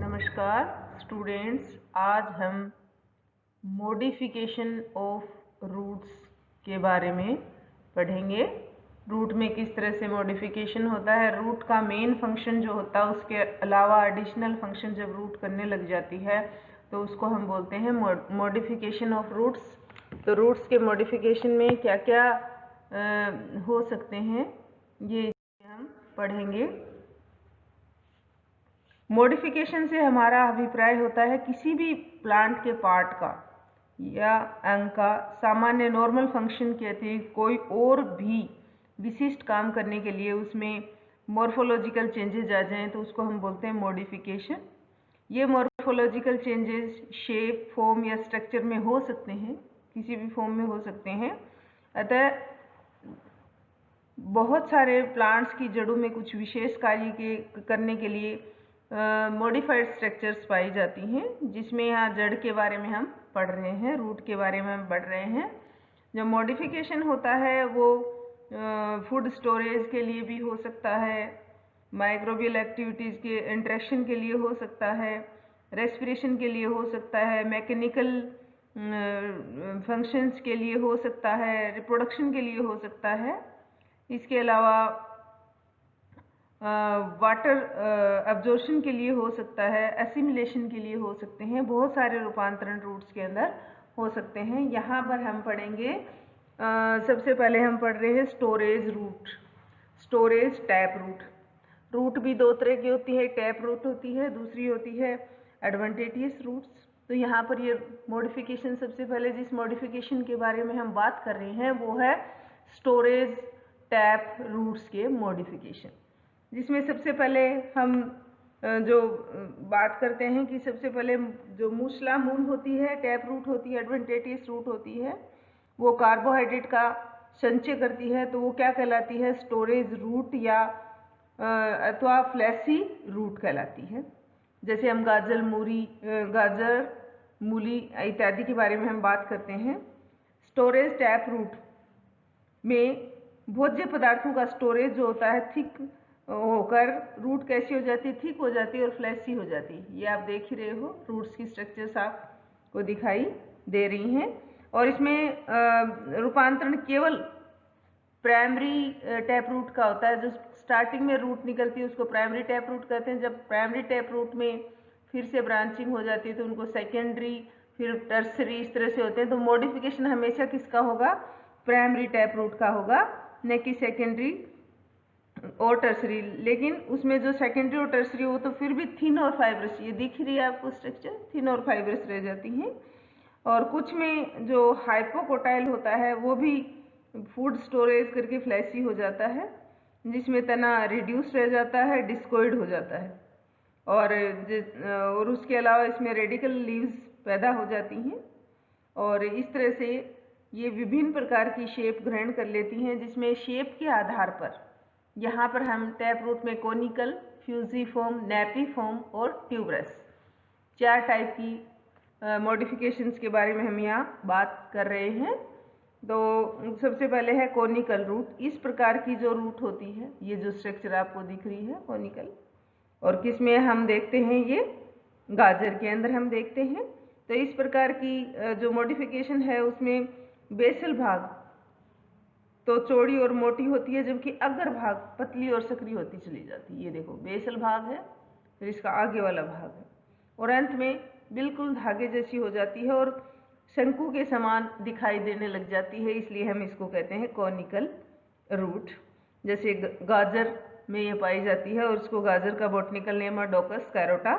नमस्कार स्टूडेंट्स, आज हम मॉडिफिकेशन ऑफ रूट्स के बारे में पढ़ेंगे। रूट में किस तरह से मॉडिफिकेशन होता है, रूट का मेन फंक्शन जो होता है उसके अलावा एडिशनल फंक्शन जब रूट करने लग जाती है तो उसको हम बोलते हैं मॉडिफिकेशन ऑफ रूट्स। तो रूट्स के मॉडिफिकेशन में क्या क्या हो सकते हैं ये हम पढ़ेंगे। मॉडिफिकेशन से हमारा अभिप्राय होता है किसी भी प्लांट के पार्ट का या अंग का सामान्य नॉर्मल फंक्शन के अतिरिक्त कोई और भी विशिष्ट काम करने के लिए उसमें मॉर्फोलॉजिकल चेंजेस आ जाएं तो उसको हम बोलते हैं मॉडिफिकेशन। ये मॉर्फोलॉजिकल चेंजेस शेप, फॉर्म या स्ट्रक्चर में हो सकते हैं, किसी भी फॉर्म में हो सकते हैं। अतः बहुत सारे प्लांट्स की जड़ों में कुछ विशेष कार्य करने के लिए मॉडिफाइड स्ट्रक्चर्स पाई जाती हैं, जिसमें यहाँ जड़ के बारे में हम पढ़ रहे हैं, रूट के बारे में हम पढ़ रहे हैं। जो मॉडिफिकेशन होता है वो फूड स्टोरेज के लिए भी हो सकता है, माइक्रोबियल एक्टिविटीज़ के इंट्रैक्शन के लिए हो सकता है, रेस्पिरेशन के लिए हो सकता है, मैकेनिकल फंक्शंस के लिए हो सकता है, रिप्रोडक्शन के लिए हो सकता है। इसके अलावा वाटर अब्जॉर्प्शन के लिए हो सकता है, एसिमिलेशन के लिए हो सकते हैं। बहुत सारे रूपांतरण रूट्स के अंदर हो सकते हैं। यहाँ पर हम पढ़ेंगे, सबसे पहले हम पढ़ रहे हैं storage root, storage tap root. Root भी दो तरह की होती है, टैप रूट होती है, दूसरी होती है एडवेंटेटियस रूट्स। तो यहाँ पर ये मॉडिफिकेशन, सबसे पहले जिस मॉडिफिकेशन के बारे में हम बात कर रहे हैं वो है स्टोरेज टैप रूट्स के मॉडिफिकेशन, जिसमें सबसे पहले हम जो बात करते हैं कि सबसे पहले जो मूसला मूल होती है, टैप रूट होती है, एडवेंटेटियस रूट होती है, वो कार्बोहाइड्रेट का संचय करती है, तो वो क्या कहलाती है, स्टोरेज रूट या अथवा फ्लैसी रूट कहलाती है। जैसे हम गाजर, मूली इत्यादि के बारे में हम बात करते हैं। स्टोरेज टैप रूट में भोज्य पदार्थों का स्टोरेज जो होता है थिक होकर रूट कैसी हो जाती है, थिक हो जाती है और फ्लैसी हो जाती है। ये आप देख ही रहे हो, रूट्स की स्ट्रक्चर्स आपको दिखाई दे रही हैं। और इसमें रूपांतरण केवल प्राइमरी टैप रूट का होता है। जो स्टार्टिंग में रूट निकलती है उसको प्राइमरी टैप रूट कहते हैं। जब प्राइमरी टैप रूट में फिर से ब्रांचिंग हो जाती है तो उनको सेकेंडरी, फिर टर्सरी, इस तरह से होते हैं। तो मॉडिफिकेशन हमेशा किसका होगा, प्राइमरी टैप रूट का होगा, न कि सेकेंडरी और टर्सरी। लेकिन उसमें जो सेकेंडरी और टर्सरी वो तो फिर भी थिन और फाइब्रस, ये दिख रही है आपको स्ट्रक्चर, थिन और फाइब्रस रह जाती हैं। और कुछ में जो हाइपोकोटाइल होता है वो भी फूड स्टोरेज करके फ्लैसी हो जाता है, जिसमें तना रिड्यूस रह जाता है, डिस्कोइड हो जाता है। और उसके अलावा इसमें रेडिकल लीव्स पैदा हो जाती हैं और इस तरह से ये विभिन्न प्रकार की शेप ग्रहण कर लेती हैं, जिसमें शेप के आधार पर यहाँ पर हम टैप रूट में कोनिकल, फ्यूजिफॉर्म, नैपिफॉर्म और ट्यूबरस, 4 टाइप की मॉडिफिकेशंस के बारे में हम यहाँ बात कर रहे हैं। तो सबसे पहले है कोनिकल रूट। इस प्रकार की जो रूट होती है, ये जो स्ट्रक्चर आपको दिख रही है कोनिकल, और किस में हम देखते हैं, ये गाजर के अंदर हम देखते हैं। तो इस प्रकार की जो मॉडिफिकेशन है उसमें बेसल भाग तो चौड़ी और मोटी होती है, जबकि अग्र भाग पतली और सकरी होती चली जाती है। ये देखो, बेसल भाग है, फिर इसका आगे वाला भाग है, और अंत में बिल्कुल धागे जैसी हो जाती है और शंकु के समान दिखाई देने लग जाती है। इसलिए हम इसको कहते हैं कोनिकल रूट। जैसे गाजर में ये पाई जाती है और इसको गाजर का बॉटनिकल नेम है डोकस कैरोटा।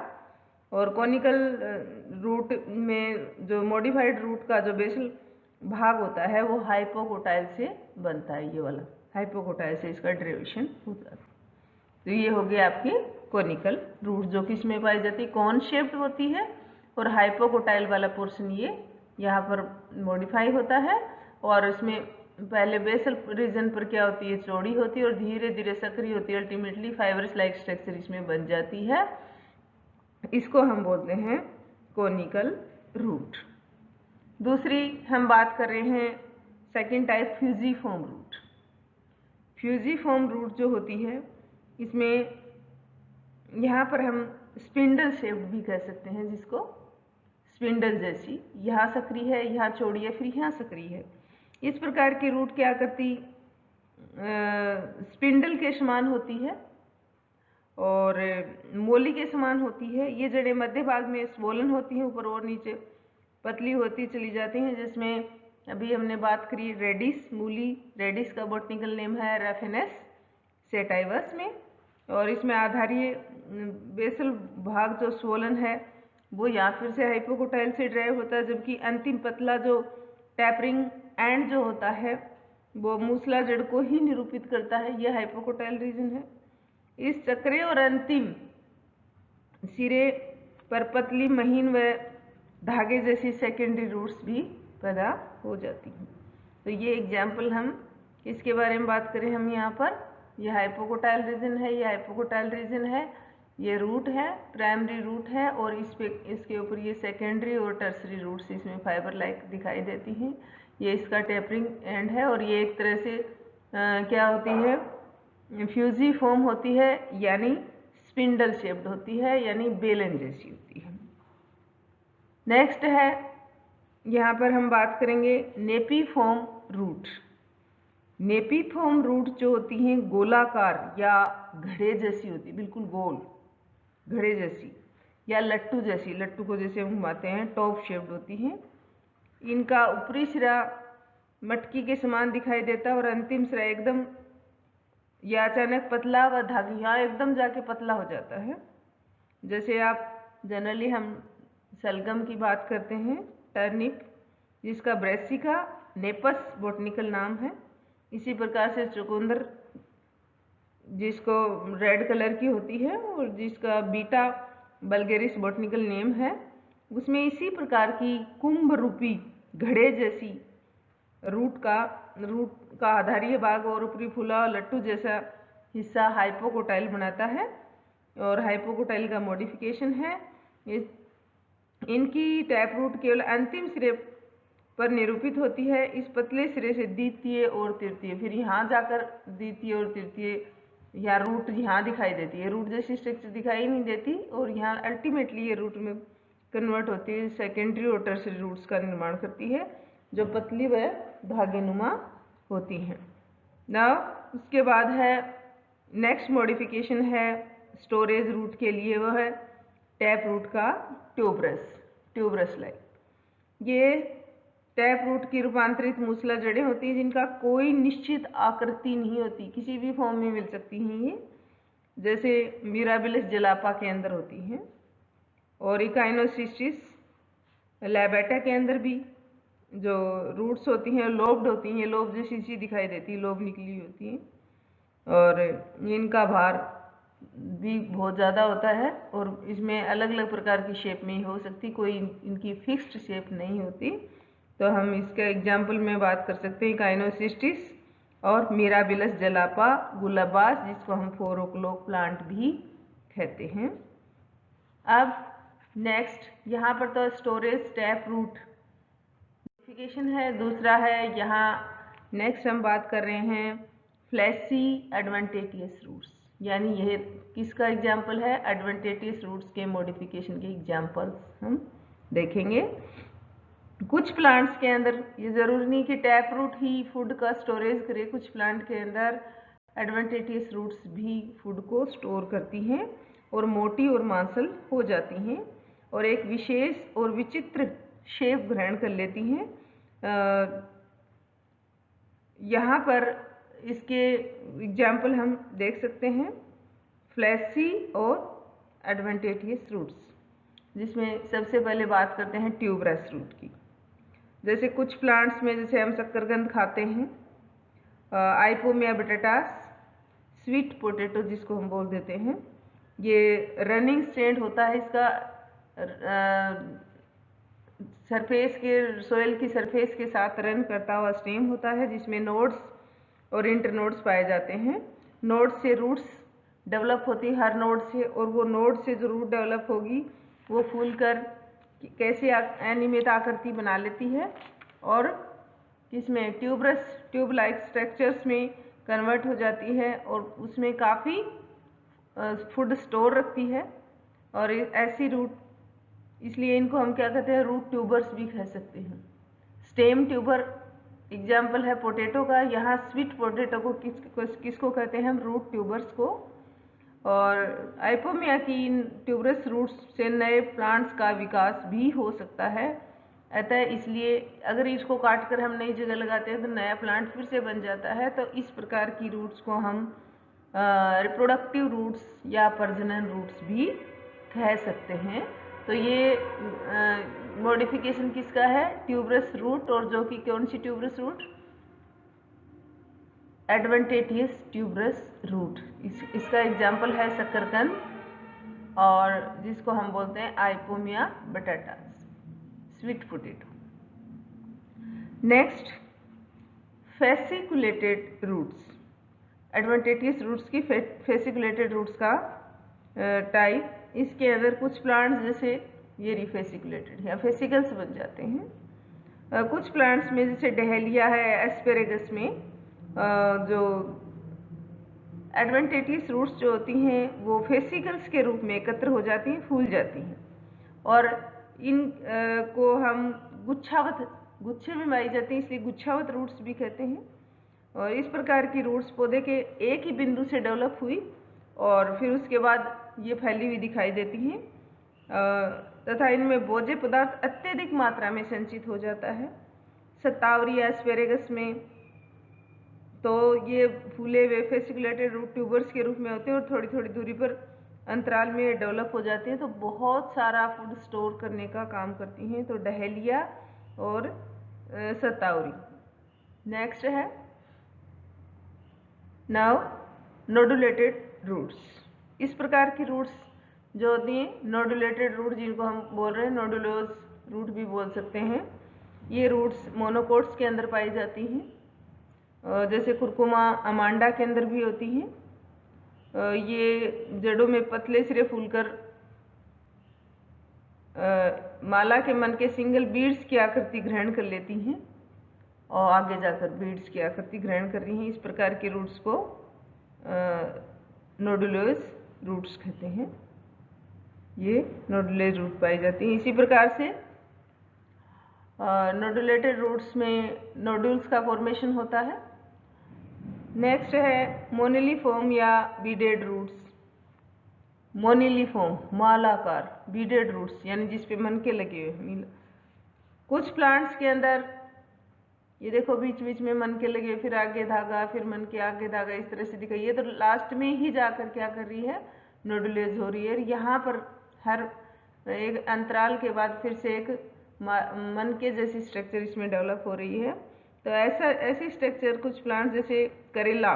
और कोनिकल रूट में जो मॉडिफाइड रूट का जो बेसल भाग होता है वो हाइपोकोटाइल से बनता है। ये वाला हाइपोकोटाइल से इसका डेरिवेशन होता है। तो ये हो गया आपकी कोनिकल रूट, जो कि इसमें पाई जाती है, कॉन शेप्ड होती है, और हाइपोकोटाइल वाला पोर्शन ये यहाँ पर मॉडिफाई होता है। और इसमें पहले बेसल रीजन पर क्या होती है, चौड़ी होती है और धीरे धीरे सक्रिय होती है, अल्टीमेटली फाइबरस लाइक स्ट्रक्चर इसमें बन जाती है। इसको हम बोलते हैं कोनिकल रूट। दूसरी हम बात कर रहे हैं second type, fusiform root. Fusiform root जो होती है, इसमें यहाँ पर हम स्पिंडल शेप्ड भी कह सकते हैं, जिसको स्पिंडल जैसी, यहाँ सक्रिय है, यहाँ चौड़ी है, फिर यहाँ सक्रिय है। इस प्रकार की रूट क्या करती, स्पिंडल के समान होती है और मोली के समान होती है। ये जड़ें मध्य भाग में स्वोलन होती हैं, ऊपर और नीचे पतली होती चली जाती हैं, जिसमें अभी हमने बात करी रेडिस मूली। रेडिस का बॉटनिकल नेम है रैफिनेस सेटाइवस में। और इसमें आधारीय बेसल भाग जो स्वोलन है वो यहाँ फिर से हाइपोकोटाइल से ड्राइव होता है, जबकि अंतिम पतला जो टैपरिंग एंड जो होता है वो मूसला जड़ को ही निरूपित करता है। यह हाइपोकोटाइल रीजन है। इस चक्रे और अंतिम सिरे पर पतली महीन व धागे जैसी सेकेंडरी रूट्स भी पैदा हो जाती हैं। तो ये एग्जाम्पल हम इसके बारे में बात करें, हम यहाँ पर यह हाइपोकोटाइल रीजन है, ये हाइपोकोटाइल रीजन है, ये रूट है, प्राइमरी रूट है और इसके ऊपर ये सेकेंडरी और टर्सरी रूट्स इसमें फाइबर लाइक दिखाई देती हैं। ये इसका टेपरिंग एंड है और ये एक तरह से क्या होती है, फ्यूजिफॉर्म होती है, यानी स्पिंडल शेप्ड होती है, यानी बेलन जैसी होती है। नेक्स्ट है, यहाँ पर हम बात करेंगे नेपीफॉर्म रूट। नेपीफॉर्म रूट जो होती हैं गोलाकार या घड़े जैसी होती, बिल्कुल गोल घड़े जैसी या लट्टू जैसी, लट्टू को जैसे हम घुमाते हैं टॉप शेप्ड होती हैं। इनका ऊपरी सिरा मटकी के समान दिखाई देता है और अंतिम सिरा एकदम या अचानक पतला व धागी यहाँ एकदम जाके पतला हो जाता है। जैसे आप जनरली हम सलगम की बात करते हैं, टर्निप, जिसका ब्रेसिका नेपस बॉटनिकल नाम है। इसी प्रकार से चुकंदर, जिसको रेड कलर की होती है और जिसका बीटा बल्गेरिस बॉटनिकल नेम है, उसमें इसी प्रकार की कुंभ रूपी घड़े जैसी रूट का आधारीय भाग और ऊपरी फूला लट्टू जैसा हिस्सा हाइपोकोटाइल बनाता है और हाइपोकोटाइल का मॉडिफिकेशन है। इनकी टैप रूट केवल अंतिम सिरे पर निरूपित होती है। इस पतले सिरे से द्वितीय और तृतीय, फिर यहाँ जाकर द्वितीय और तृतीय या रूट यहाँ दिखाई देती है। रूट जैसी स्ट्रक्चर दिखाई नहीं देती और यहाँ अल्टीमेटली ये रूट में कन्वर्ट होती है, सेकेंडरी और टर्सरी रूट्स का निर्माण करती है जो पतली व धागेनुमा होती हैं। नाउ उसके बाद है नेक्स्ट मॉडिफिकेशन है स्टोरेज रूट के लिए, वह है टैप रूट का ट्यूबरस लाइक। ये टैप रूट की रूपांतरित मूसला जड़ें होती हैं जिनका कोई निश्चित आकृति नहीं होती, किसी भी फॉर्म में मिल सकती हैं ये, जैसे मिराबिलस जलापा के अंदर होती हैं और इकाइनोसिस्टिस लैबेटा के अंदर भी जो रूट्स होती हैं लोब्ड होती हैं, लोब जैसी चीज दिखाई देती है, लोब निकली होती हैं और इनका भार भी बहुत ज़्यादा होता है और इसमें अलग अलग प्रकार की शेप में हो सकती, कोई इनकी फिक्स्ड शेप नहीं होती। तो हम इसका एग्जाम्पल में बात कर सकते हैं काइनोसिस्टिस और मिराबिलस जलापा गुलाबास, जिसको हम 4 o'clock प्लांट भी कहते हैं। अब नेक्स्ट यहाँ पर तो स्टोरेज टैप रूट मॉडिफिकेशन है। दूसरा है यहाँ नेक्स्ट हम बात कर रहे हैं फ्लैसी एडवांटेटियस रूट्स, यानी यह किसका एग्जाम्पल है, एडवांटेटियस रूट्स के मॉडिफिकेशन के एग्जाम्पल्स हम देखेंगे। कुछ प्लांट्स के अंदर ये ज़रूरी नहीं कि टैप रूट ही फूड का स्टोरेज करे, कुछ प्लांट के अंदर एडवांटेटियस रूट्स भी फूड को स्टोर करती हैं और मोटी और मांसल हो जाती हैं और एक विशेष और विचित्र शेप ग्रहण कर लेती हैं। यहाँ पर इसके एग्जाम्पल हम देख सकते हैं फ्लैसी और एडवांटेटियस रूट्स, जिसमें सबसे पहले बात करते हैं ट्यूबरस रूट की। जैसे कुछ प्लांट्स में जैसे हम शक्करकंद खाते हैं, आइपोमिया बटाटास, स्वीट पोटैटो जिसको हम बोल देते हैं, ये रनिंग स्टैंड होता है, इसका सरफेस के सोयल की सरफेस के साथ रन करता हुआ स्टेम होता है, जिसमें नोड्स और इंटरनोड्स पाए जाते हैं। नोड से रूट्स डेवलप होती है हर नोड से, और वो नोड से जो रूट डेवलप होगी वो फूल कर कैसे अनियमित आकृति बना लेती है और किसमें ट्यूब लाइक स्ट्रक्चर्स में कन्वर्ट हो जाती है और उसमें काफ़ी फूड स्टोर रखती है और ऐसी रूट, इसलिए इनको हम क्या कहते हैं, रूट ट्यूबर्स भी कह सकते हैं। स्टेम ट्यूबर एग्जाम्पल है पोटैटो का। यहाँ स्वीट पोटैटो को किसको कहते हैं हम, रूट ट्यूबर्स को। और आइपोमिया की इन ट्यूबरस रूट्स से नए प्लांट्स का विकास भी हो सकता है। अतः इसलिए अगर इसको काट कर हम नई जगह लगाते हैं तो नया प्लांट फिर से बन जाता है। तो इस प्रकार की रूट्स को हम रिप्रोडक्टिव रूट्स या प्रजनन रूट्स भी कह सकते हैं। तो ये मॉडिफिकेशन किसका है, ट्यूबरस रूट, और जो कि कौन सी tuberous root, adventitious tuberous root. इसका एग्जाम्पल है शकरकंद, और जिसको हम बोलते हैं Ipomoea batatas, sweet potato. Next, fasciculated roots. Adventitious roots की फेसिकुलेटेड रूट्स का टाइप। इसके अंदर कुछ प्लांट्स जैसे ये रिफेसिकुलेटेड या फेसिकल्स बन जाते हैं। कुछ प्लांट्स में जैसे डहेलिया है, एस्पेरेगस में जो एडवेंटेटियस रूट्स जो होती हैं वो फेसिकल्स के रूप में एकत्र हो जाती हैं, फूल जाती हैं, और इन को हम गुच्छे में पाई जाती हैं, इसलिए गुच्छावत रूट्स भी कहते हैं। और इस प्रकार की रूट्स पौधे के एक ही बिंदु से डेवलप हुई और फिर उसके बाद ये फैली हुई दिखाई देती हैं, तथा इनमें बोझे पदार्थ अत्यधिक मात्रा में संचित हो जाता है। शतावरी या एस्पेरेगस में तो ये फूले हुए फेसिकुलेटेड रूट ट्यूबर्स के रूप में होते हैं और थोड़ी थोड़ी दूरी पर अंतराल में डेवलप हो जाते हैं, तो बहुत सारा फूड स्टोर करने का काम करती हैं। तो डहेलिया और शतावरी। नेक्स्ट है नाउ नोडुलेटेड रूट्स। इस प्रकार की रूट्स जो होती हैं, नोडुलेटेड रूट जिनको हम बोल रहे हैं, नोडुलोज रूट भी बोल सकते हैं, ये रूट्स मोनोकोट्स के अंदर पाई जाती हैं, जैसे कुरकुमा अमांडा के अंदर भी होती हैं। ये जड़ों में पतले सिरे फूलकर माला के मन के सिंगल बीड्स की आकृति ग्रहण कर लेती हैं और आगे जाकर बीड्स की आकृति ग्रहण कर रही हैं। इस प्रकार के रूट्स को नोडुलोज रूट्स कहते हैं। ये नोडुलेज रूट पाई जाती हैं। इसी प्रकार से नोडुलेटेड रूट्स में नोडुल्स का फॉर्मेशन होता है। नेक्स्ट है मोनिलीफॉर्म या बीडेड रूट्स। मोनिलीफॉर्म मालाकार, बीडेड रूट्स यानी जिसपे मनके लगे हुए। कुछ प्लांट्स के अंदर ये देखो बीच बीच में मनके लगे, फिर आगे धागा, फिर मनके आगे धागा, इस तरह से दिखाई। ये तो लास्ट में ही जाकर क्या कर रही है, नोडुलेज हो रही है। यहाँ पर हर एक अंतराल के बाद फिर से एक मनके जैसी स्ट्रक्चर इसमें डेवलप हो रही है। तो ऐसी स्ट्रक्चर कुछ प्लांट्स जैसे करेला,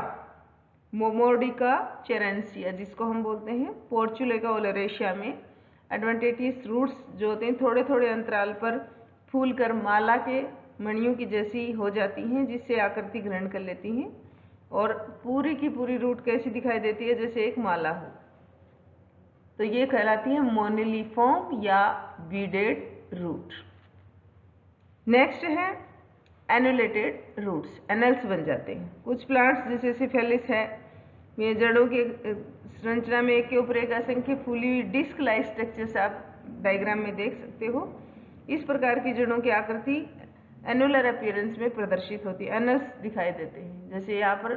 मोमोर्डिका चेरेंसिया जिसको हम बोलते हैं, पोर्चुलेका ओलेरेशिया में एडवेंटेटियस रूट्स जो होते हैं थोड़े थोड़े अंतराल पर फूल कर माला के मणियों की जैसी हो जाती हैं, जिससे आकृति ग्रहण कर लेती हैं और पूरी की पूरी रूट कैसी दिखाई देती है, जैसे एक माला हो। तो ये कहलाती है मोनिलीफॉर्म या बीडेड रूट। नेक्स्ट है एनुलेटेड रूट्स, एनल्स बन जाते हैं। कुछ प्लांट्स जैसे सिफेलिस है, ये जड़ों की संरचना में एक के ऊपर एक असंख्य फूली हुई डिस्क लाइक स्ट्रक्चर से आप डायग्राम में देख सकते हो। इस प्रकार की जड़ों की आकृति एनुलर अपीयरेंस में प्रदर्शित होती है, एनल्स दिखाई देते हैं। जैसे यहाँ पर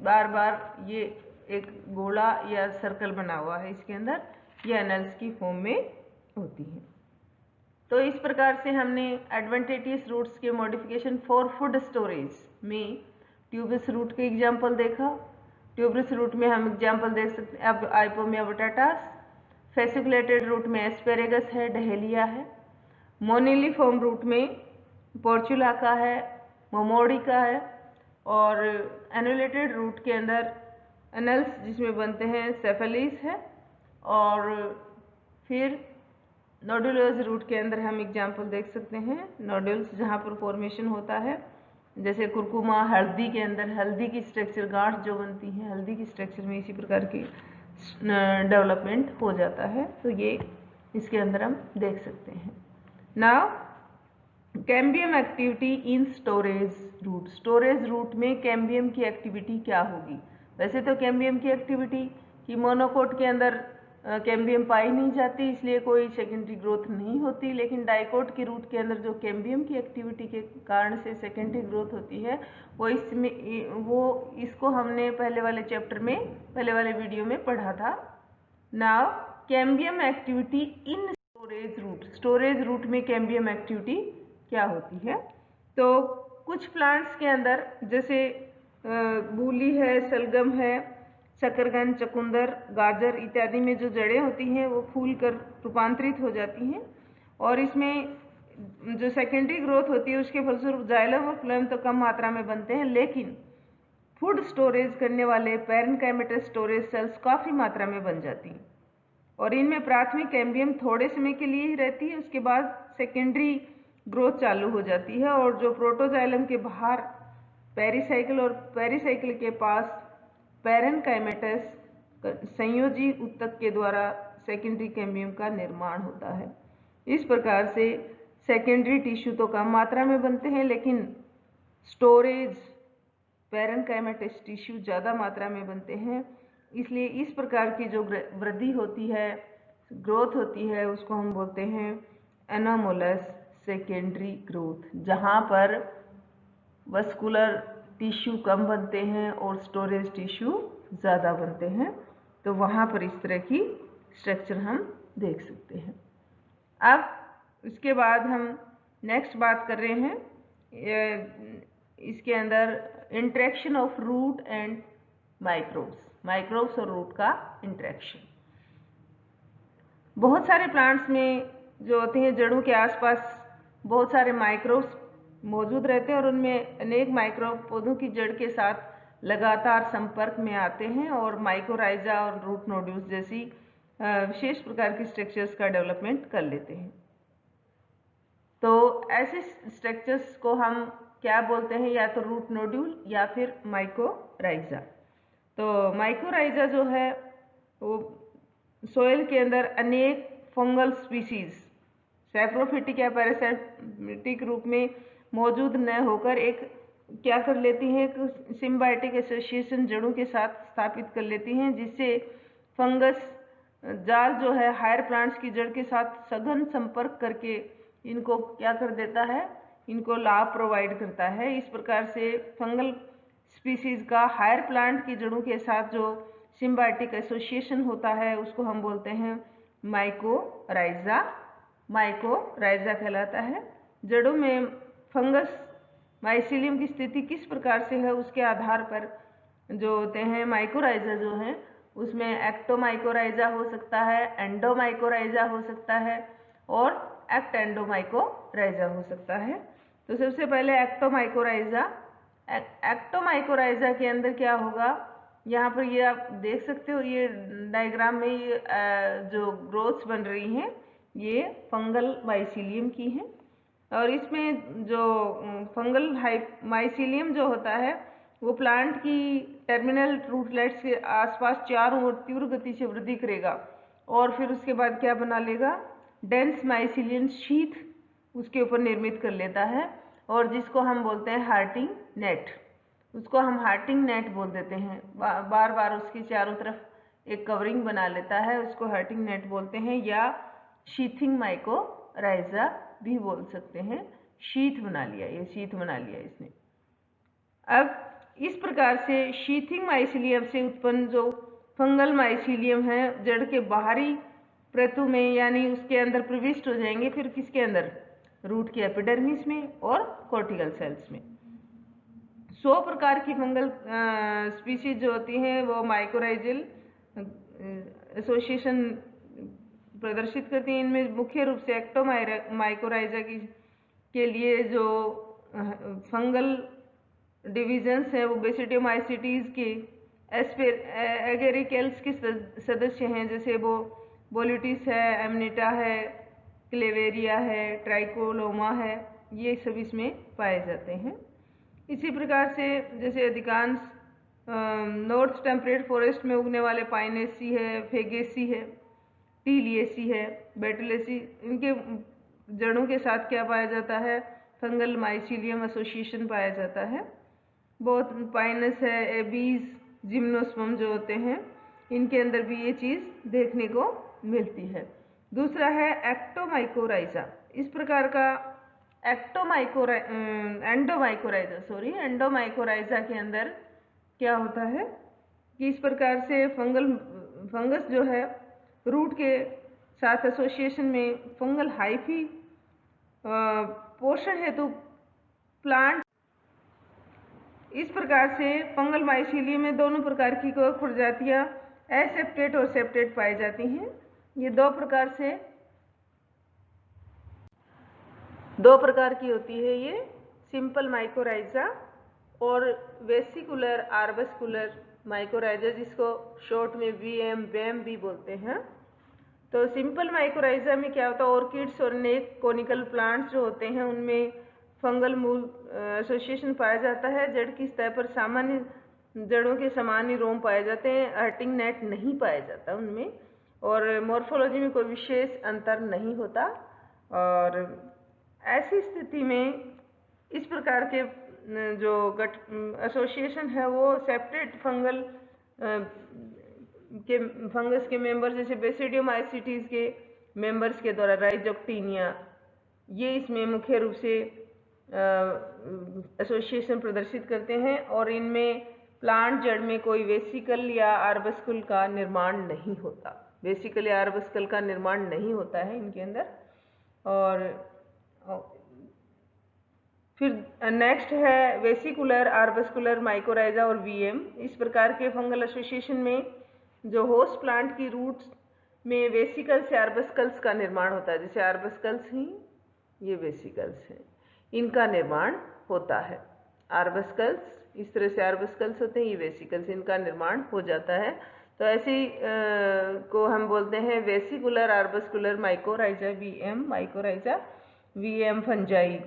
बार बार ये एक गोला या सर्कल बना हुआ है, इसके अंदर ये एनल्स की फॉर्म में होती है। तो इस प्रकार से हमने एडवेंटेटियस रूट्स के मॉडिफिकेशन फॉर फूड स्टोरेज में ट्यूबरस रूट के एग्जाम्पल देखा। ट्यूबरस रूट में हम एग्जाम्पल देख सकते हैं, अब आइपोमिया बटाटास। फेसिकुलेटेड रूट में एस्पेरेगस है, डहेलिया है। मोनिलीफॉर्म रूट में पोर्चुलाका है, मोमोर्डिका है। और एनुलेटेड रूट के अंदर एनल्स जिसमें बनते हैं सेफेलिस है। और फिर नोडुलस रूट के अंदर हम एग्जाम्पल देख सकते हैं, नोडल्स जहाँ पर फॉर्मेशन होता है, जैसे कुरकुमा, हल्दी के अंदर हल्दी की स्ट्रक्चर, गांठ जो बनती है हल्दी की स्ट्रक्चर में इसी प्रकार की डेवलपमेंट हो जाता है। तो ये इसके अंदर हम देख सकते हैं। Now cambium activity in storage root. Storage root में कैम्बियम की एक्टिविटी क्या होगी? वैसे तो कैम्बियम की एक्टिविटी कि मोनोकोट के अंदर कैम्बियम पाई नहीं जाती, इसलिए कोई सेकेंडरी ग्रोथ नहीं होती। लेकिन डाइकोट के रूट के अंदर जो कैम्बियम की एक्टिविटी के कारण से सेकेंडरी ग्रोथ होती है इसको हमने पहले वाले चैप्टर में, पहले वाले वीडियो में पढ़ा था। Now cambium activity in storage root. Storage root में कैम्बियम एक्टिविटी क्या होती है? तो कुछ प्लांट्स के अंदर जैसे मूली है, शलगम है, शकरकंद, चुकंदर, गाजर इत्यादि में जो जड़ें होती हैं वो फूल कर रूपांतरित हो जाती हैं और इसमें जो सेकेंडरी ग्रोथ होती है उसके फलस्वरूप जाइलम और फ्लोएम तो कम मात्रा में बनते हैं, लेकिन फूड स्टोरेज करने वाले पैरेन्काइमेटस स्टोरेज सेल्स काफ़ी मात्रा में बन जाती हैं और इनमें प्राथमिक कैम्बियम थोड़े समय के लिए ही रहती है, उसके बाद सेकेंडरी ग्रोथ चालू हो जाती है और जो प्रोटोजाइलम के बाहर पेरिसाइकिल और पेरिसाइकिल के पास पैरेन्काइमेटस संयोजी ऊतक के द्वारा सेकेंडरी कैम्बियम का निर्माण होता है। इस प्रकार से सेकेंडरी टिश्यू तो कम मात्रा में बनते हैं, लेकिन स्टोरेज पैरेन्काइमेटस टिश्यू ज़्यादा मात्रा में बनते हैं। इसलिए इस प्रकार की जो वृद्धि होती है, ग्रोथ होती है, उसको हम बोलते हैं एनोमोलस सेकेंडरी ग्रोथ, जहाँ पर वस्कुलर टिश्यू कम बनते हैं और स्टोरेज टिश्यू ज़्यादा बनते हैं। तो वहाँ पर इस तरह की स्ट्रक्चर हम देख सकते हैं। अब इसके बाद हम नेक्स्ट बात कर रहे हैं इसके अंदर interaction of root and microbes और रूट का इंटरेक्शन। बहुत सारे प्लांट्स में जो होते हैं जड़ों के आसपास बहुत सारे माइक्रोब्स मौजूद रहते हैं और उनमें अनेक माइक्रोब पौधों की जड़ के साथ लगातार संपर्क में आते हैं और माइकोराइजा और रूट नोड्यूल्स जैसी विशेष प्रकार की स्ट्रक्चर्स का डेवलपमेंट कर लेते हैं। तो ऐसे स्ट्रक्चर्स को हम क्या बोलते हैं? या तो रूट नोड्यूल या फिर माइकोराइजा। तो माइकोराइजा जो है वो सोयल के अंदर अनेक फंगल स्पीसीज सैप्रोफिटिक या पैरासाइटिक रूप में मौजूद न होकर एक क्या कर लेती हैं, एक सिम्बायोटिक एसोसिएशन जड़ों के साथ स्थापित कर लेती हैं, जिससे फंगस जाल जो है हायर प्लांट्स की जड़ के साथ सघन संपर्क करके इनको क्या कर देता है, इनको लाभ प्रोवाइड करता है। इस प्रकार से फंगल स्पीसीज का हायर प्लांट की जड़ों के साथ जो सिम्बायोटिक एसोसिएशन होता है उसको हम बोलते हैं माइकोराइजा। माइकोराइजा कहलाता है। जड़ों में फंगस माइसीलियम की स्थिति किस प्रकार से है उसके आधार पर जो होते हैं माइकोराइजा जो है उसमें एक्टोमाइकोराइजा हो सकता है, एंडोमाइकोराइजा हो सकता है और एक्टेंडोमाइकोराइजा हो सकता है। तो सबसे पहले एक्टोमाइकोराइजा। एक्टोमाइकोराइजा के अंदर क्या होगा, यहाँ पर ये आप देख सकते हो, ये डायग्राम में ये जो ग्रोथ्स बन रही हैं ये फंगल माइसीलियम की हैं और इसमें जो फंगल माइसीलियम जो होता है वो प्लांट की टर्मिनल रूटलेट्स के आसपास चारों ओर तीव्र गति से वृद्धि करेगा और फिर उसके बाद क्या बना लेगा, डेंस माइसीलियन शीथ उसके ऊपर निर्मित कर लेता है और जिसको हम बोलते हैं हार्टिंग नेट। उसको हम हार्टिंग नेट बोल देते हैं। बार बार उसकी चारों तरफ एक कवरिंग बना लेता है, उसको हार्टिंग नेट बोलते हैं या शीथिंग माइकोराइजा भी बोल सकते हैं। शीथ बना लिया, ये शीथ बना लिया इसने। अब इस प्रकार से शीथिंग माइसीलियम से उत्पन्न जो फंगल माइसीलियम है जड़ के बाहरी प्रतु में यानी उसके अंदर प्रविष्ट हो जाएंगे, फिर किसके अंदर, रूट के एपिडर्मिस में और कॉर्टिकल सेल्स में। 100 प्रकार की फंगल स्पीशीज जो होती हैं वो माइकोराइजल एसोसिएशन प्रदर्शित करती हैं। इनमें मुख्य रूप से एक्टोमाइकोराइजा के लिए जो फंगल डिविजन्स हैं वो बेसिडियोमाइसिटीज के एगेरिकल्स के सदस्य हैं, जैसे वो बोलिटिस है, एमनिटा है, क्लेवेरिया है, ट्राइकोलोमा है, ये सब इसमें पाए जाते हैं। इसी प्रकार से जैसे अधिकांश नॉर्थ टेम्परेट फॉरेस्ट में उगने वाले पाइनेसी है, फेगेसी है, टीलिएसी है, बेटलेसी, इनके जड़ों के साथ क्या पाया जाता है, फंगल माइसीलियम एसोसिएशन पाया जाता है। बहुत पाइनस है, एबीज, जिम्नोस्पर्म जो होते हैं इनके अंदर भी ये चीज़ देखने को मिलती है। दूसरा है एक्टोमाइकोराइजा। इस प्रकार का एंडोमाइकोराइजा के अंदर क्या होता है कि इस प्रकार से फंगस जो है रूट के साथ एसोसिएशन में फंगल हाइफी पोषण हेतु प्लांट, इस प्रकार से फंगल माइसीलियम में दोनों प्रकार की प्रजातियां एसेप्टेट और सेप्टेट पाई जाती हैं। ये दो प्रकार की होती है, ये सिंपल माइकोराइजा और वेसिकुलर आर्बस्कुलर माइकोराइजा, जिसको शॉर्ट में वेम भी बोलते हैं। तो सिंपल माइकोराइजा में क्या होता है, ऑर्किड्स और नेक कोनिकल प्लांट्स जो होते हैं उनमें फंगल मूल एसोसिएशन पाया जाता है। जड़ की सतह पर सामान्य जड़ों के समान ही रोम पाए जाते हैं, हर्टिंग नेट नहीं पाया जाता उनमें, और मॉर्फोलॉजी में कोई विशेष अंतर नहीं होता। और ऐसी स्थिति में इस प्रकार के जो एसोसिएशन है वो सेप्टेट फंगस के मेंबर्स जैसे बेसिडियोमाइसीटीज के मेंबर्स के द्वारा, राइजोक्टिनिया, ये इसमें मुख्य रूप से एसोसिएशन प्रदर्शित करते हैं। और इनमें प्लांट जड़ में कोई वेसिकल या आर्बस्कुल का निर्माण नहीं होता, वेसिकल या आर्बस्कल का निर्माण नहीं होता है इनके अंदर। और फिर नेक्स्ट है वेसिकुलर आर्बस्कुलर माइकोराइजा और वीएम। इस प्रकार के फंगल एसोसिएशन में जो होस्ट प्लांट की रूट्स में वेसिकल्स या आर्बस्कल्स का निर्माण होता है, जैसे आर्बस्कल्स ही ये वेसिकल्स हैं, इनका निर्माण होता है। आर्बस्कल्स, इस तरह से आर्बस्कल्स होते हैं, ये वेसिकल्स, इनका निर्माण हो जाता है। तो ऐसे को हम बोलते हैं vesicular arbuscular mycorrhiza, VM mycorrhiza, VM fungi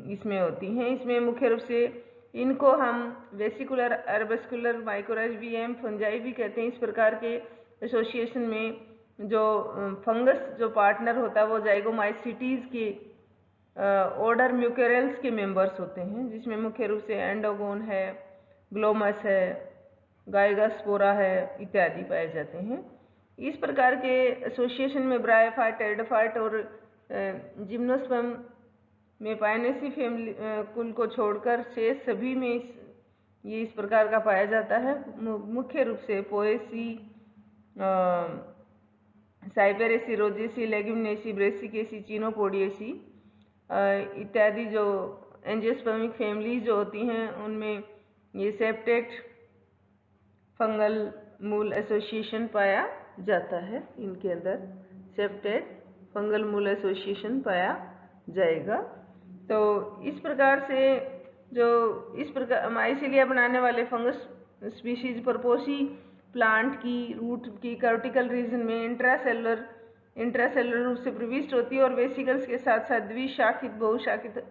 इसमें होती हैं। इसमें मुख्य रूप से इनको हम vesicular arbuscular mycorrhiza, VM fungi भी कहते हैं। इस प्रकार के एसोसिएशन में जो फंगस जो पार्टनर होता है वो जाइगोमाइसीटीज के ऑर्डर म्यूकेरेल्स के मेंबर्स होते हैं, जिसमें मुख्य रूप से एंडोगोन है, ग्लोमस है, गाइगास्पोरा है इत्यादि पाए जाते हैं। इस प्रकार के एसोसिएशन में ब्रायोफाइट, टेरिडोफाइट और जिम्नोस्पर्म में पायनेसी फैमिली कुल को छोड़कर शेष सभी में ये इस प्रकार का पाया जाता है। मुख्य रूप से पोएसी, साइपेरेसी, रोजेसी, लेग्यूमिनेसी, ब्रेसिकेसी, चिनोपोडिएसी इत्यादि जो एंजियोस्पर्मिक फैमिलीज जो होती हैं उनमें ये सेप्टेट फंगल मूल एसोसिएशन पाया जाता है। इनके अंदर सेप्टेट फंगल मूल एसोसिएशन पाया जाएगा। तो इस प्रकार से जो इस प्रकार माइसीलिया बनाने वाले फंगस स्पीशीज परपोसी प्लांट की रूट की कॉर्टिकल रीजन में इंट्रासेलुलर रूप से प्रविष्ट होती है और वेसिकल्स के साथ साथ द्विशाखित बहुशाखित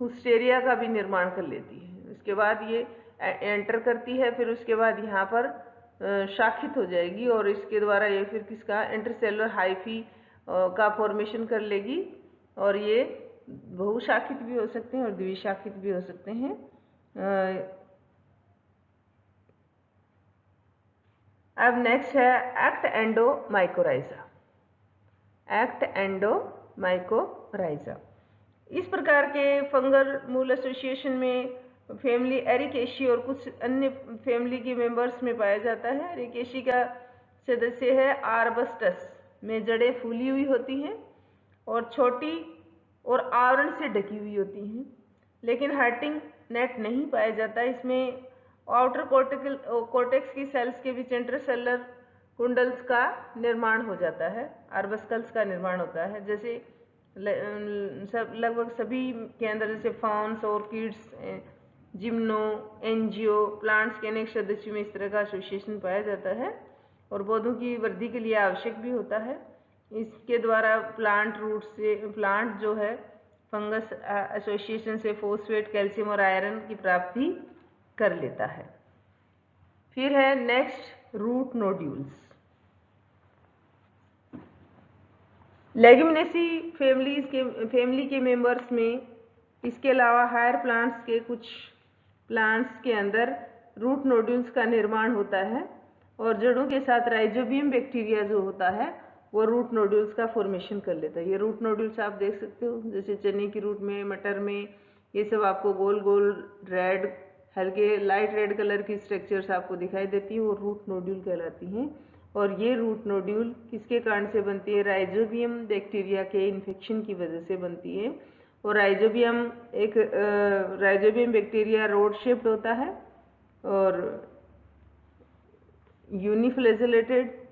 हुस्टेरिया का भी निर्माण कर लेती है। उसके बाद ये एंटर करती है, फिर उसके बाद यहाँ पर शाखित हो जाएगी और इसके द्वारा ये फिर किसका इंटरसेलुलर हाइफी का फॉर्मेशन कर लेगी, और ये बहुशाखित भी हो सकते हैं और द्विशाखित भी हो सकते हैं। अब नेक्स्ट है एक्ट एंडोमाइकोराइजा। एक्ट एंडोमाइकोराइजा इस प्रकार के फंगल मूल एसोसिएशन में फैमिली एरिकेशी और कुछ अन्य फैमिली के मेंबर्स में पाया जाता है। एरिकेशी का सदस्य है आर्बस्टस, में जड़ें फूली हुई होती हैं और छोटी और आवरण से ढकी हुई होती हैं, लेकिन हर्टिंग नेट नहीं पाया जाता। इसमें आउटर कॉर्टेक्स की सेल्स के बीच इंटरसेलर कुंडल्स का निर्माण हो जाता है, आर्बस्कल्स का निर्माण होता है। जैसे लगभग सभी के अंदर, जैसे फॉर्न्स, ऑर्किड्स, जिम्नो, एंजियो प्लांट्स के अनेक सदस्यों में इस तरह का एसोसिएशन पाया जाता है और पौधों की वृद्धि के लिए आवश्यक भी होता है। इसके द्वारा प्लांट रूट से प्लांट जो है फंगस एसोसिएशन से फॉस्फेट, कैल्शियम और आयरन की प्राप्ति कर लेता है। फिर है next root nodules. Leguminosae family के मेंबर्स में इसके अलावा हायर प्लांट्स के कुछ प्लांट्स के अंदर रूट नोड्यूल्स का निर्माण होता है। और जड़ों के साथ राइजोबियम बैक्टीरिया जो होता है वो रूट नोड्यूल्स का फॉर्मेशन कर लेता है। ये रूट नोड्यूल्स आप देख सकते हो, जैसे चने की रूट में, मटर में, ये सब आपको गोल गोल रेड, हल्के लाइट रेड कलर की स्ट्रक्चर्स आपको दिखाई देती हैं, वो रूट नोड्यूल कहलाती हैं। और ये रूट नोड्यूल किसके कारण से बनती है? राइजोबियम बैक्टीरिया के इन्फेक्शन की वजह से बनती है। और राइजोबियम बैक्टीरिया रोड शेप्ड होता है और यूनिफ्लैजेलेटेड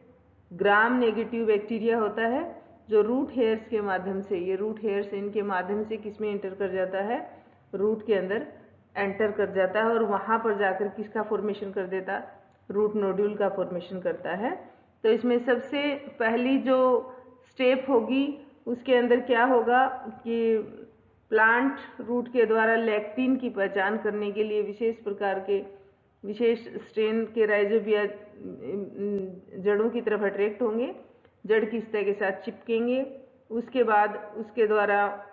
ग्राम नेगेटिव बैक्टीरिया होता है, जो रूट हेयर्स के माध्यम से, ये रूट हेयर्स इनके माध्यम से किसमें एंटर कर जाता है? रूट के अंदर एंटर कर जाता है और वहाँ पर जाकर किसका फॉर्मेशन कर देता? रूट नोड्यूल का फॉर्मेशन करता है। तो इसमें सबसे पहली जो स्टेप होगी उसके अंदर क्या होगा कि प्लांट रूट के द्वारा लैक्टिन की पहचान करने के लिए विशेष स्ट्रेन के राइजोबिया जड़ों की तरफ अट्रैक्ट होंगे, जड़ की सतह के साथ चिपकेंगे। उसके बाद उसके द्वारा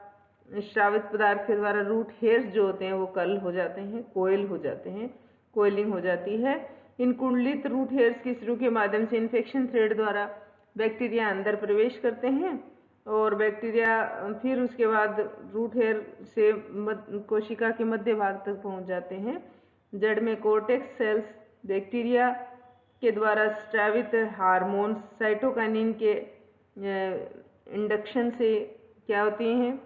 श्रावित पदार्थ के द्वारा रूट हेयर्स जो होते हैं वो कर्ल हो जाते हैं, कोयल हो जाते हैं, कोयलिंग हो जाती है। इन कुंडलित रूट हेयर्स की शुरू के माध्यम से इन्फेक्शन थ्रेड द्वारा बैक्टीरिया अंदर प्रवेश करते हैं और बैक्टीरिया फिर उसके बाद रूट हेयर से कोशिका के मध्य भाग तक पहुंच जाते हैं। जड़ में कोर्टेक्स सेल्स बैक्टीरिया के द्वारा स्रावित हार्मोन्स साइटोकाइनिन के इंडक्शन से क्या होती हैं?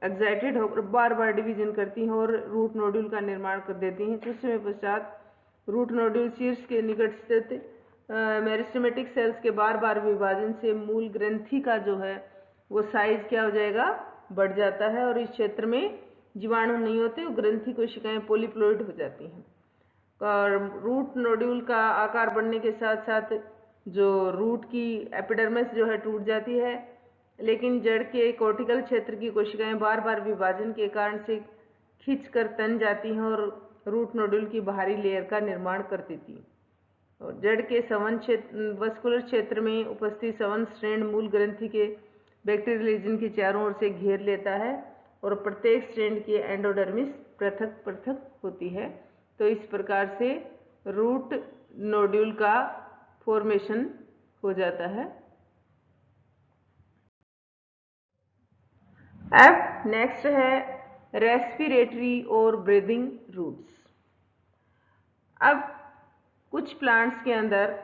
एक्साइटेड होकर बार बार डिवीजन करती हैं और रूट नोड्यूल का निर्माण कर देती हैं। कुछ समय पश्चात रूट नोड्यूल शीर्ष के निकट स्थित मेरिस्टेमेटिक सेल्स के बार बार विभाजन से मूल ग्रंथि का जो है वो साइज क्या हो जाएगा? बढ़ जाता है और इस क्षेत्र में जीवाणु नहीं होते, वो ग्रंथि कोशिकाएं पोलीप्लोइड हो जाती हैं। और रूट नोड्यूल का आकार बढ़ने के साथ साथ जो रूट की एपिडर्मिस जो है टूट जाती है, लेकिन जड़ के कॉर्टिकल क्षेत्र की कोशिकाएं बार बार विभाजन के कारण से खींच कर तन जाती हैं और रूट नोड्यूल की बाहरी लेयर का निर्माण कर देती हैं। और जड़ के संवहन क्षेत्र, वस्कुलर क्षेत्र में उपस्थित संवहन स्ट्रैंड मूल ग्रंथि के बैक्टीरियल रीजन के चारों ओर से घेर लेता है और प्रत्येक स्ट्रैंड की एंडोडर्मिस पृथक पृथक होती है। तो इस प्रकार से रूट नोड्यूल का फॉर्मेशन हो जाता है। अब नेक्स्ट है रेस्पिरेटरी और ब्रीदिंग रूट्स। अब कुछ प्लांट्स के अंदर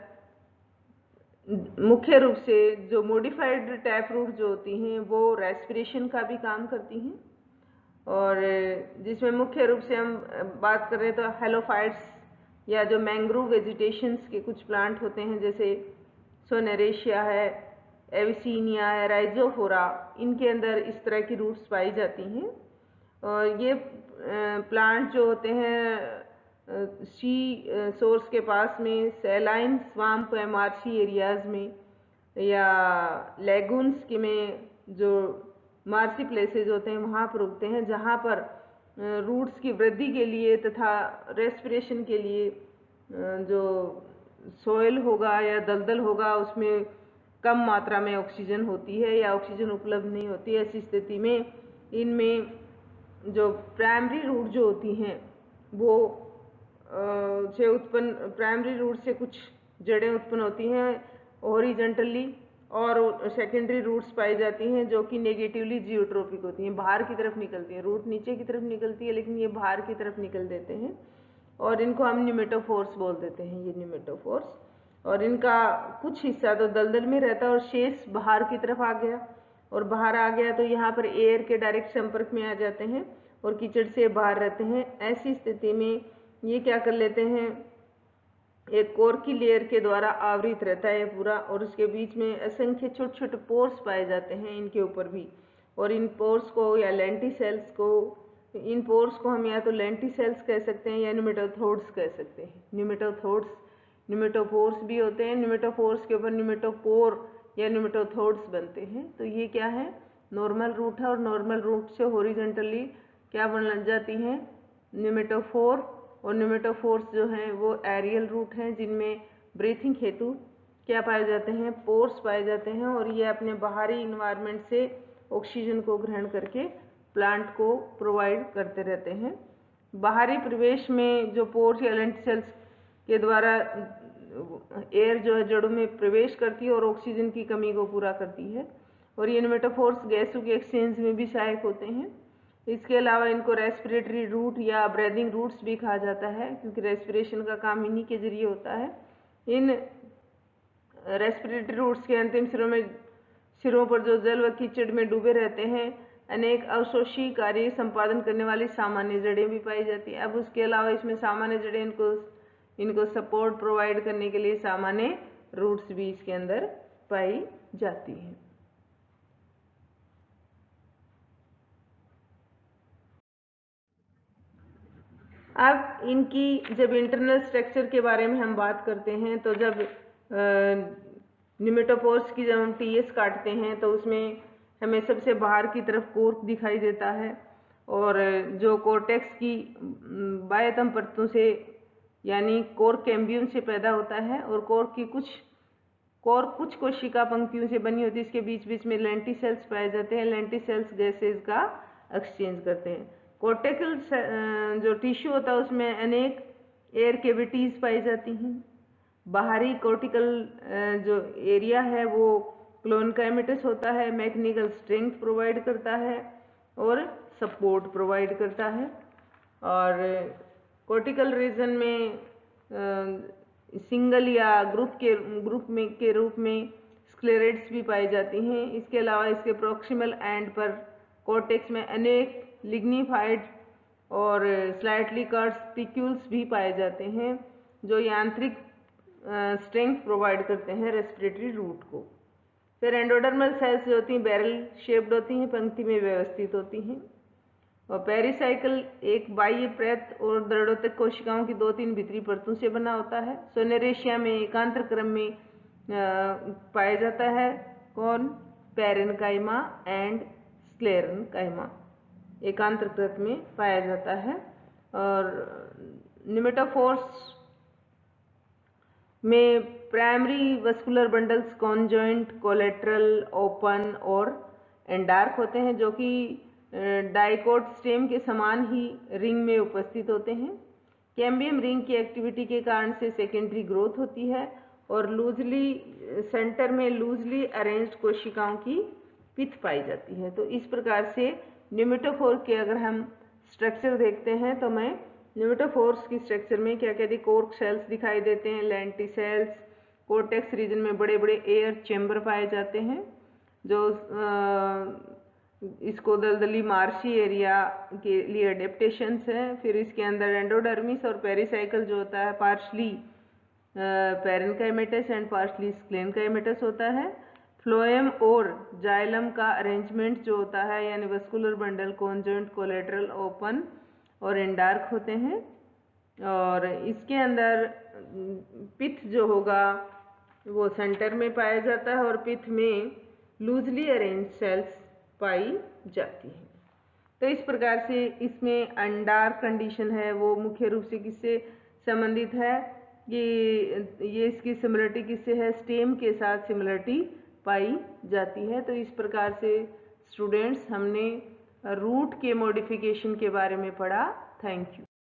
मुख्य रूप से जो मॉडिफाइड टैप रूट जो होती हैं वो रेस्पिरेशन का भी काम करती हैं, और जिसमें मुख्य रूप से हम बात कर रहे हैं तो हेलोफाइट्स या जो मैंग्रोव वेजिटेशंस के कुछ प्लांट होते हैं, जैसे सोनेरेशिया है, एविसीनिया है, राइजोफोरा, इनके अंदर इस तरह की रूट्स पाई जाती हैं। और ये प्लांट जो होते हैं सी सोर्स के पास में, सैलाइन स्वाम्प या मार्शी एरियाज में या लेगून्स के में जो मार्सी प्लेसेज होते हैं वहाँ पर उगते हैं, जहाँ पर रूट्स की वृद्धि के लिए तथा रेस्पिरेशन के लिए जो सोयल होगा या दलदल होगा उसमें कम मात्रा में ऑक्सीजन होती है या ऑक्सीजन उपलब्ध नहीं होती है। ऐसी स्थिति में इनमें जो प्राइमरी रूट जो होती हैं वो प्राइमरी रूट से कुछ जड़ें उत्पन्न होती हैं हॉरिजॉन्टली, और सेकेंडरी रूट्स पाई जाती हैं जो कि नेगेटिवली जियोट्रोपिक होती हैं, बाहर की तरफ निकलती हैं। रूट नीचे की तरफ निकलती है लेकिन ये बाहर की तरफ निकल देते हैं और इनको हम न्यूमेटोफोर्स बोल देते हैं, ये न्यूमेटोफोर्स। और इनका कुछ हिस्सा तो दलदल में रहता है और शेष बाहर की तरफ आ गया, और बाहर आ गया तो यहाँ पर एयर के डायरेक्ट संपर्क में आ जाते हैं और कीचड़ से बाहर रहते हैं। ऐसी स्थिति में ये क्या कर लेते हैं, एक कोर की लेयर के द्वारा आवृत रहता है पूरा, और उसके बीच में असंख्य छोटे छोटे पोर्स पाए जाते हैं इनके ऊपर भी। और इन पोर्स को या लेंटिसेल्स को, इन पोर्स को हम या तो लेंटिसेल्स कह सकते हैं या न्यूमेटोथोड्स कह सकते हैं। न्यूमेटोफोर्स भी होते हैं, न्यूमेटोफोर्स के ऊपर न्यूमेटोपोर या न्यूमेटोथोड्स बनते हैं। तो ये क्या है, नॉर्मल रूट है, और नॉर्मल रूट से हॉरिजॉन्टली क्या बन जाती हैं, न्यूमेटोफोर। और न्यूमेटोफोर्स जो हैं वो एरियल रूट हैं जिनमें ब्रीथिंग हेतु क्या पाए जाते हैं, पोर्स पाए जाते हैं, और ये अपने बाहरी इन्वायरमेंट से ऑक्सीजन को ग्रहण करके प्लांट को प्रोवाइड करते रहते हैं। बाहरी प्रवेश में जो पोर्स या लेंटिसेल्स के द्वारा एयर जो है जड़ों में प्रवेश करती है और ऑक्सीजन की कमी को पूरा करती है। और ये नेमेटोफोर्स गैसों के एक्सचेंज में भी सहायक होते हैं। इसके अलावा इनको रेस्पिरेटरी रूट या ब्रीदिंग रूट्स भी कहा जाता है, क्योंकि रेस्पिरेशन का काम इन्हीं के जरिए होता है। इन रेस्पिरेटरी रूट्स के अंतिम सिरों पर जो जल व कीचड़ में डूबे रहते हैं, अनेक अवशोषी कार्य संपादन करने वाली सामान्य जड़ें भी पाई जाती हैं। अब उसके अलावा इसमें सामान्य जड़ें इनको सपोर्ट प्रोवाइड करने के लिए सामान्य रूट्स भी इसके अंदर पाई जाती हैं। अब इनकी जब इंटरनल स्ट्रक्चर के बारे में हम बात करते हैं, तो जब निमेटोफोर्स की जब हम टीएस काटते हैं तो उसमें हमें सबसे बाहर की तरफ कोर्क दिखाई देता है, और जो कोर्टेक्स की बाह्यतम परतों से यानी कोर्क कैम्बियम से पैदा होता है, और कोर्क कुछ कोशिका पंक्तियों से बनी होती है। इसके बीच बीच में लेंटिसेल्स पाए जाते हैं। लेंटिसेल्स गैसेज का एक्सचेंज करते हैं। कोर्टिकल जो टिश्यू होता है उसमें अनेक एयर कैविटीज पाई जाती हैं। बाहरी कोर्टिकल जो एरिया है वो क्लोनकाइमेटस होता है, मैकेनिकल स्ट्रेंथ प्रोवाइड करता है और सपोर्ट प्रोवाइड करता है। और कोर्टिकल रीजन में सिंगल या ग्रुप के रूप में स्क्लेरेट्स भी पाई जाती हैं। इसके अलावा इसके प्रोक्सिमल एंड पर कोर्टेक्स में अनेक लिग्निफाइड और स्लाइटली कर्व्ड स्पिक्यूल्स भी पाए जाते हैं, जो यांत्रिक स्ट्रेंथ प्रोवाइड करते हैं रेस्पिरेटरी रूट को। फिर एंडोडर्मल सेल्स जो होती हैं बैरल शेप्ड होती हैं, पंक्ति में व्यवस्थित होती हैं। और पेरिसाइकिल एक बाह्य प्रेत और दृढ़ोत्तक कोशिकाओं की 2-3 भीतरी परतों से बना होता है। सोनेरेशिया में एकांतर क्रम में पाया जाता है। कौन? पैरेन्काइमा एंड स्क्लेरेन्काइमा एकांतर कृत में पाया जाता है। और निमेटोफोर्स में primary vascular bundles conjoint, collateral, open और एंडार्क होते हैं, जो कि डाइकोट स्टेम के समान ही रिंग में उपस्थित होते हैं। कैम्बियम रिंग की एक्टिविटी के कारण से सेकेंडरी ग्रोथ होती है और सेंटर में लूजली अरेंज्ड कोशिकाओं की पिथ पाई जाती है। तो इस प्रकार से निमेटोफोर के अगर हम स्ट्रक्चर देखते हैं तो मैं निमेटोफोर्स की स्ट्रक्चर में क्या कहते हैं, कोर्क सेल्स दिखाई देते हैं, लेंटिसेल्स, कोर्टेक्स रीजन में बड़े बड़े एयर चैम्बर पाए जाते हैं, जो इसको दलदली मार्शी एरिया के लिए एडेप्टेशंस हैं। फिर इसके अंदर एंडोडर्मिस और पेरिसाइकल जो होता है पार्शली पैरेन्काइमेटस एंड पार्शली स्क्लेरेन्काइमेटस होता है। फ्लोएम और जाइलम का अरेंजमेंट जो होता है यानी vascular bundle conjoint, collateral, open और एंडार्क होते हैं। और इसके अंदर पिथ जो होगा वो सेंटर में पाया जाता है और पिथ में लूजली अरेंज सेल्स पाई जाती है। तो इस प्रकार से इसमें अंडार्क कंडीशन है वो मुख्य रूप से किससे संबंधित है, ये इसकी सिमिलरिटी किससे है, स्टेम के साथ सिमिलरिटी पाई जाती है। तो इस प्रकार से स्टूडेंट्स हमने रूट के मॉडिफिकेशन के बारे में पढ़ा। Thank you.